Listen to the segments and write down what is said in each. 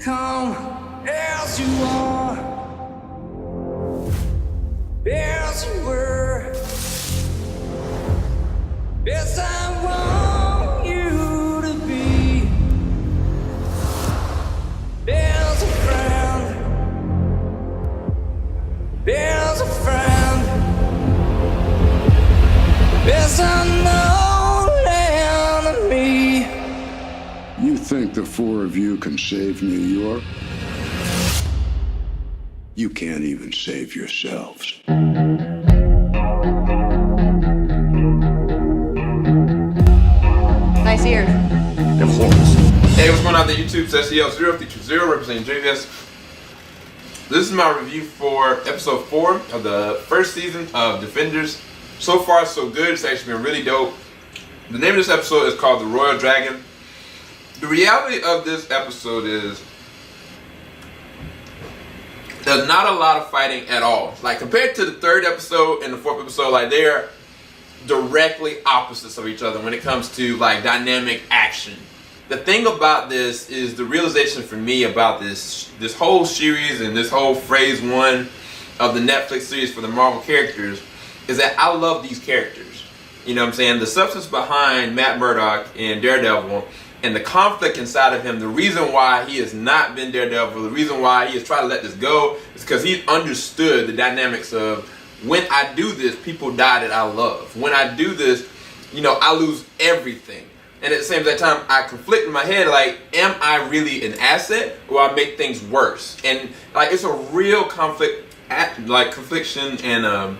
Come as you are, as you were. Yes, I want you to be. There's a friend. There's a friend. There's a known enemy. You think the four of you can save New York? You can't even save yourselves. Nice ear. They're horns. Hey, what's going on the YouTube? It's SEL0320 representing JVS. This is my review for episode 4 of the first season of Defenders. So far, so good. It's actually been really dope. The name of this episode is called The Royal Dragon. The reality of this episode is there's not a lot of fighting at all. Like, compared to the third episode and the fourth episode, like, they're directly opposites of each other when it comes to, like, dynamic action. The thing about this is the realization for me about this whole series and this whole phase 1 of the Netflix series for the Marvel characters is that I love these characters. You know what I'm saying? The substance behind Matt Murdock and Daredevil and the conflict inside of him, the reason why he has not been Daredevil, the reason why he has tried to let this go is because he understood the dynamics of when I do this, people die that I love. When I do this, you know, I lose everything. And at the same time, I conflict in my head, like, am I really an asset or I make things worse? And, like, it's a real conflict, like, confliction and a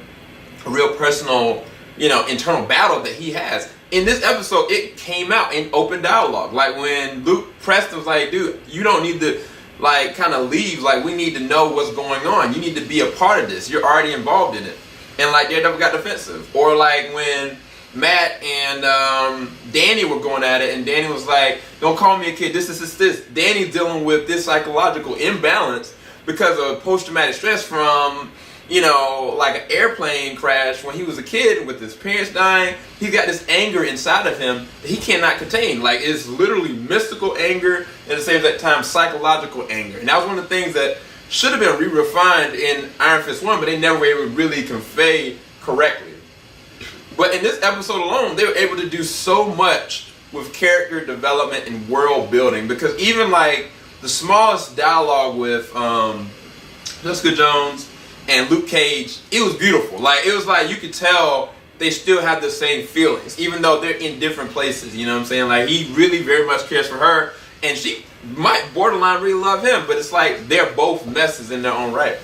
real personal, you know, internal battle that he has. In this episode, it came out in open dialogue. Like, when Luke Preston was like, dude, you don't need to, like, kind of leave. Like, we need to know what's going on. You need to be a part of this. You're already involved in it. And, like, Daredevil got defensive. Or, like, when Matt and Danny were going at it, and Danny was like, don't call me a kid, this. Danny's dealing with this psychological imbalance because of post-traumatic stress from, you know, like an airplane crash when he was a kid with his parents dying. He's got this anger inside of him that he cannot contain. Like, it's literally mystical anger and at the same time psychological anger. And that was one of the things that should have been re-refined in Iron Fist 1, but they never were able to really convey correctly. But in this episode alone, they were able to do so much with character development and world building, because even like the smallest dialogue with Jessica Jones and Luke Cage, it was beautiful. Like, it was like you could tell they still have the same feelings, even though they're in different places. You know what I'm saying? Like, he really very much cares for her, and she might borderline really love him, but it's like they're both messes in their own right.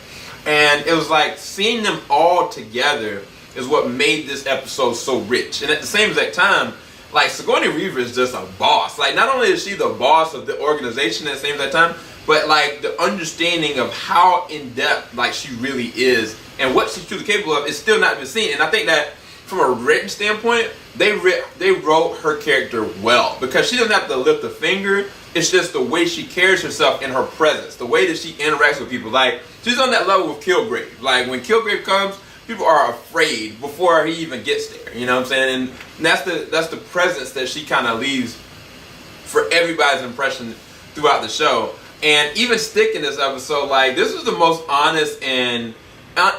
And it was like seeing them all together is what made this episode so rich. And at the same exact time, like, Sigourney Weaver is just a boss. Like, not only is she the boss of the organization at the same exact time, but like the understanding of how in depth like she really is and what she's truly capable of is still not been seen. And I think that from a written standpoint, they wrote her character well, because she doesn't have to lift a finger. It's just the way she carries herself in her presence, the way that she interacts with people. Like, she's on that level with Kilgrave. Like, when Kilgrave comes, people are afraid before he even gets there. You know what I'm saying? And that's the presence that she kind of leaves for everybody's impression throughout the show. And even Stick in this episode, like, this was the most honest and,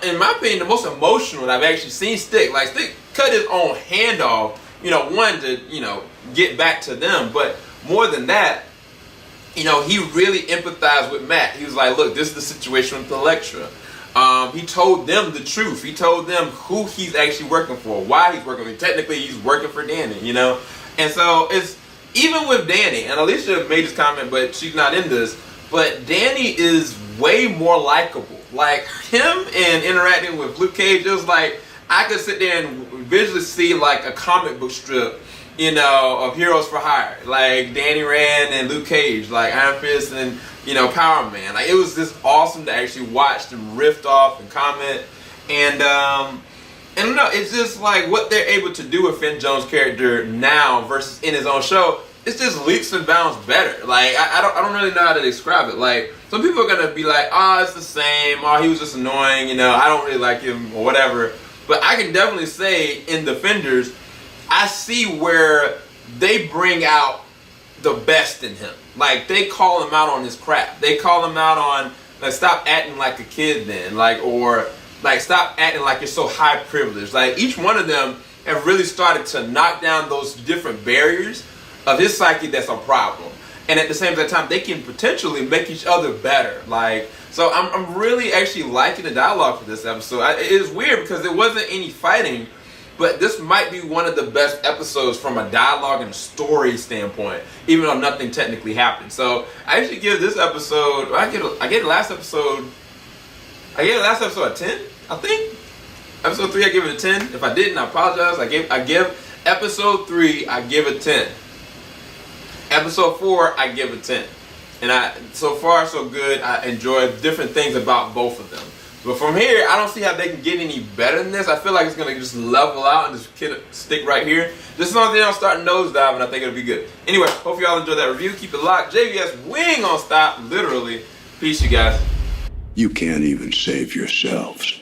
in my opinion, the most emotional that I've actually seen Stick. Like, Stick cut his own hand off, you know, one, to, you know, get back to them. But more than that, you know, he really empathized with Matt. He was like, look, this is the situation with Elektra. He told them the truth. He told them who he's actually working for, why he's working for. Technically, he's working for Danny, you know? And so it's, even with Danny, and Alicia made this comment, but she's not in this, but Danny is way more likable. Like, him and interacting with Luke Cage, it was like, I could sit there and visually see like a comic book strip, you know, of Heroes for Hire. Like Danny Rand and Luke Cage, like Iron Fist and, you know, Power Man. Like, it was just awesome to actually watch them riff off and comment. And I don't know, it's just like what they're able to do with Finn Jones' character now versus in his own show. It's just leaps and bounds better. Like, I don't really know how to describe it. Like, some people are gonna be like, oh, it's the same. Oh, he was just annoying. You know, I don't really like him or whatever. But I can definitely say in Defenders, I see where they bring out the best in him. Like, they call him out on his crap. They call him out on, like, stop acting like a kid then. Like, or, like, stop acting like you're so high privileged. Like, each one of them have really started to knock down those different barriers of his psyche that's a problem. And at the same time, they can potentially make each other better. Like, so I'm really actually liking the dialogue for this episode. It is weird because there wasn't any fighting, but this might be one of the best episodes from a dialogue and story standpoint, even though nothing technically happened. So I actually give this episode, I gave the last episode a 10, I think. Episode 3, I give it a 10. If I didn't, I apologize. I give episode 3, I give it 10. Episode 4, I give it 10. And so far so good. I enjoy different things about both of them. But from here, I don't see how they can get any better than this. I feel like it's going to just level out and just stick right here. Just as long as they don't start nosediving, I think it'll be good. Anyway, hope y'all enjoyed that review. Keep it locked. JVS, we ain't gonna stop, literally. Peace, you guys. You can't even save yourselves.